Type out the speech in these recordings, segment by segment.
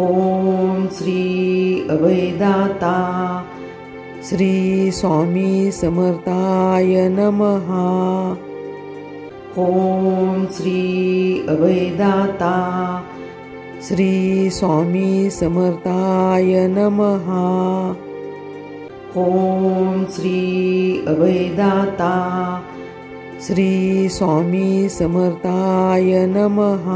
ओम श्री अभयदाता श्री स्वामी समर्थाय नमः। ओम श्री अभयदाता श्री स्वामी समर्थाय नमः। ओम श्री अभयदाता श्री स्वामी समर्थाय नमः।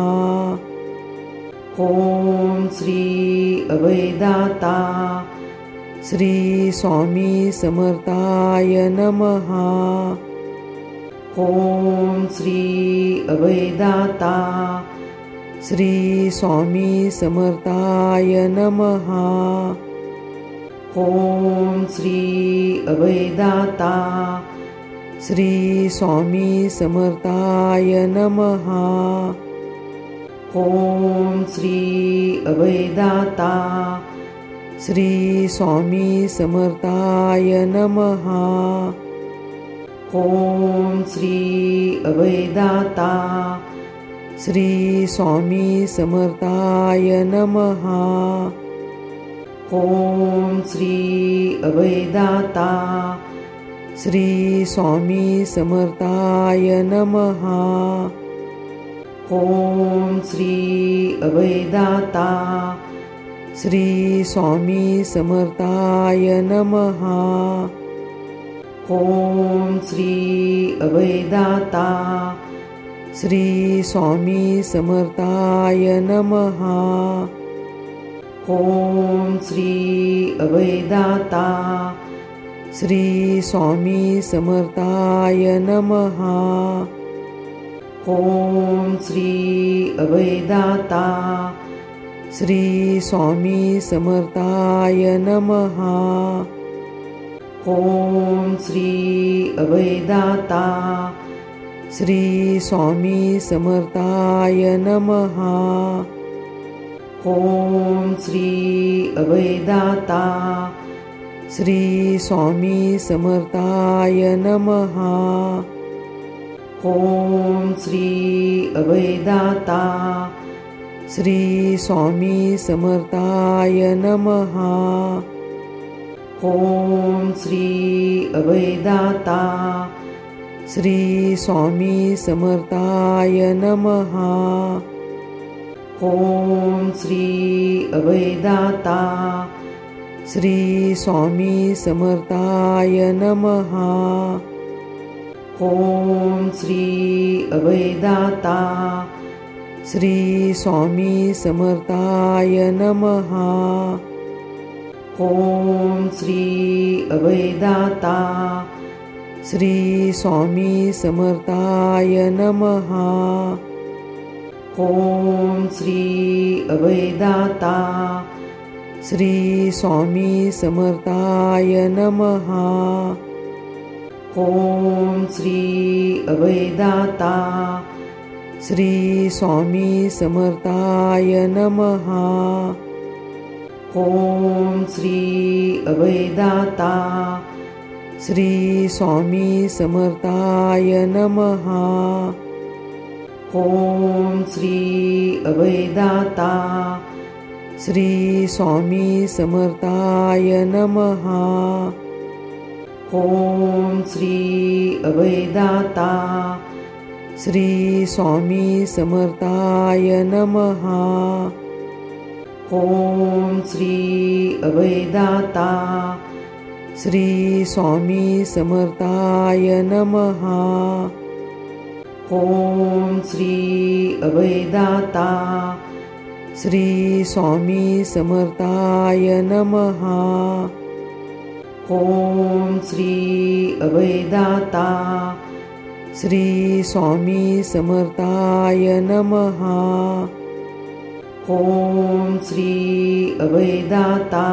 ओम श्री अभयदाता श्री स्वामी समर्थाय नमः। ओम श्री अभयदाता श्री स्वामी समर्थाय नमः। ओम श्री अभयदाता श्री स्वामी समर्थाय नमः। ओम श्री अभयदाता श्री स्वामी समर्थाय नमः। ओम श्री अभयदाता श्री स्वामी समर्थाय नमः। ओम श्री अभयदाता श्री स्वामी समर्थाय नमः। ओम श्री अभयदाता श्री स्वामी समर्थाय नमः। ओम श्री अभयदाता श्री स्वामी समर्थाय नमः। ओम श्री अभयदाता श्री स्वामी समर्थाय नमः। ओम श्री अभयदाता श्री स्वामी समर्थाय नमः। ओम श्री अभयदाता श्री स्वामी समर्थाय नमः। ओम श्री अभयदाता श्री स्वामी समर्थाय नमः। ओम श्री अभयदाता श्री स्वामी समर्थाय नमः। ओम श्री अभयदाता श्री स्वामी समर्थाय नमः। ओम श्री अभयदाता श्री स्वामी समर्थाय नमः। ओम श्री अभयदाता श्री स्वामी समर्थाय नमः। ओम श्री अभयदाता श्री स्वामी समर्थाय नमः। ओम श्री अभयदाता श्री स्वामी समर्थाय नमः। ओम श्री अभयदाता श्री स्वामी समर्थाय नमः। ओम श्री अभयदाता श्री स्वामी समर्थाय नमः। ओम श्री अभयदाता श्री स्वामी समर्थाय नमः। ओम श्री अभयदाता श्री स्वामी समर्थाय नमः। ओम श्री अभयदाता श्री स्वामी समर्थाय नमः। ओम श्री अभयदाता श्री स्वामी समर्थाय नमः। ओम श्री अभयदाता श्री स्वामी समर्थाय नमः। ओम श्री अभयदाता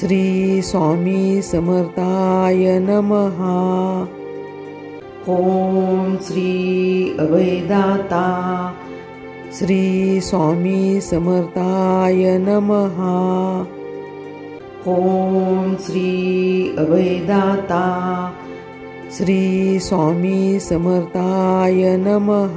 श्री स्वामी समर्थाय नमः। ओम श्री अभयदाता श्री स्वामी समर्थाय नमः। ओम श्री अभयदाता श्री स्वामी समर्थाय नमः।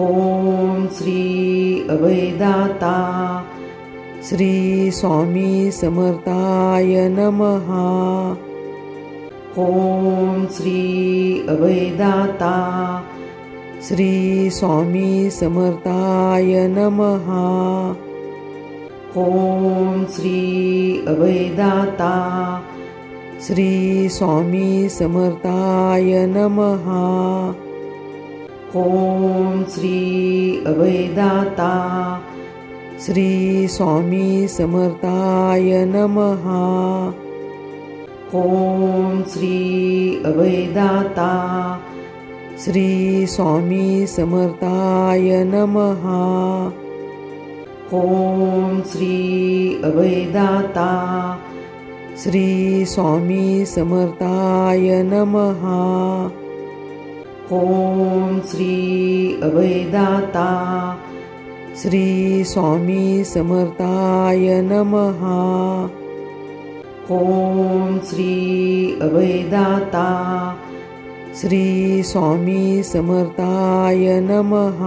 ओम श्री अभयदाता श्री स्वामी समर्थाय नमः। ओम श्री अभयदाता श्री स्वामी समर्थाय नमः। ओम श्री अभयदाता श्री स्वामी समर्थाय नमः। ओम श्री अभयदाता श्री स्वामी समर्थाय नमः। ओम श्री अभयदाता श्री स्वामी समर्थाय नमः। ओम श्री अभयदाता श्री स्वामी समर्थाय नमः। ओम श्री अभयदाता श्री स्वामी समर्थाय नमः। ओम श्री अभयदाता श्री स्वामी समर्थाय नमः।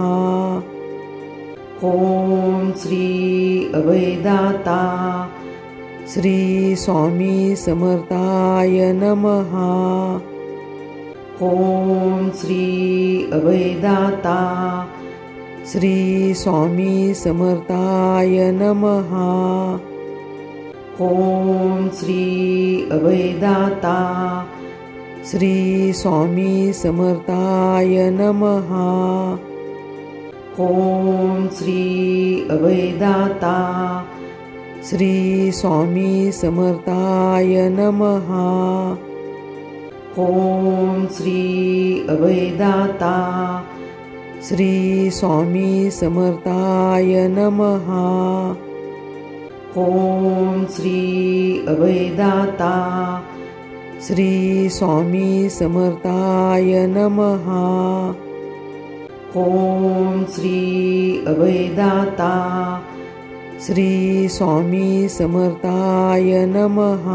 ओम श्री अभयदाता श्री स्वामी समर्थाय नमः। ओम श्री अभयदाता श्री स्वामी समर्थाय नमः। ओम श्री अभयदाता श्री स्वामी समर्थाय नमः। ओम श्री अभयदाता श्री स्वामी समर्थाय नमः। ओम श्री अभयदाता श्री स्वामी समर्थाय नमः। ओम श्री अभयदाता श्री स्वामी समर्थाय नमः। ओम श्री अभयदाता श्री स्वामी समर्थाय नमः।